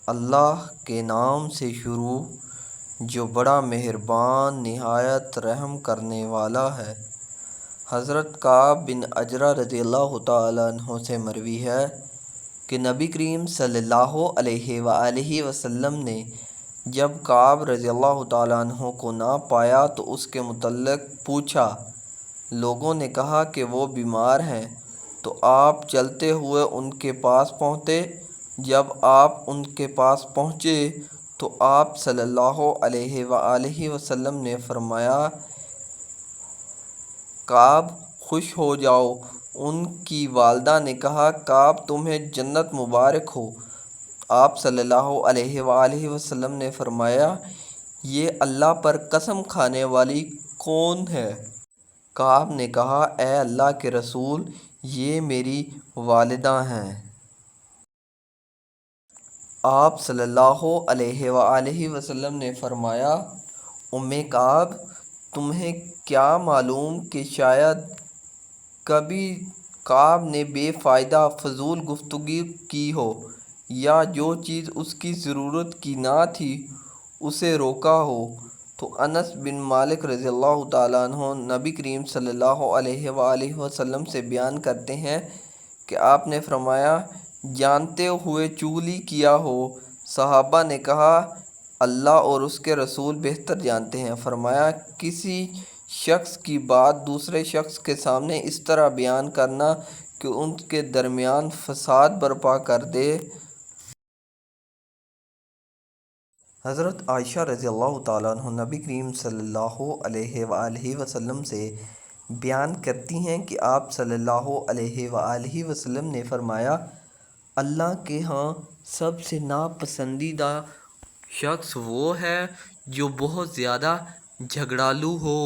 اللہ کے نام سے شروع جو بڑا مہربان نہایت رحم کرنے والا ہے۔ حضرت کعب بن عجرہ رضی اللہ تعالیٰ عنہ سے مروی ہے کہ نبی کریم صلی اللہ علیہ وآلہ وسلم نے جب کعب رضی اللہ تعالیٰ عنہ کو نہ پایا تو اس کے متعلق پوچھا۔ لوگوں نے کہا کہ وہ بیمار ہیں، تو آپ چلتے ہوئے ان کے پاس پہنچے۔ جب آپ ان کے پاس پہنچے تو آپ صلی اللہ علیہ وآلہ وسلم نے فرمایا، کعب خوش ہو جاؤ۔ ان کی والدہ نے کہا، کعب تمہیں جنت مبارک ہو۔ آپ صلی اللہ علیہ وآلہ وسلم نے فرمایا، یہ اللہ پر قسم کھانے والی کون ہے؟ کعب نے کہا، اے اللہ کے رسول، یہ میری والدہ ہیں۔ آپ صلی اللہ علیہ وآلہ وسلم نے فرمایا، کعب تمہیں کیا معلوم کہ شاید کبھی کعب نے بے فائدہ فضول گفتگو کی ہو، یا جو چیز اس کی ضرورت کی نہ تھی اسے روکا ہو۔ تو انس بن مالک رضی اللہ تعالیٰ عنہ نبی کریم صلی اللہ علیہ وآلہ وسلم سے بیان کرتے ہیں کہ آپ نے فرمایا، جانتے ہوئے چغلی کیا ہو؟ صحابہ نے کہا، اللہ اور اس کے رسول بہتر جانتے ہیں۔ فرمایا، کسی شخص کی بات دوسرے شخص کے سامنے اس طرح بیان کرنا کہ ان کے درمیان فساد برپا کر دے۔ حضرت عائشہ رضی اللہ تعالیٰ عنہ نبی کریم صلی اللہ علیہ وآلہ وسلم سے بیان کرتی ہیں کہ آپ صلی اللہ علیہ وآلہ وسلم نے فرمایا، اللہ کے ہاں سب سے ناپسندیدہ شخص وہ ہے جو بہت زیادہ جھگڑالو ہو۔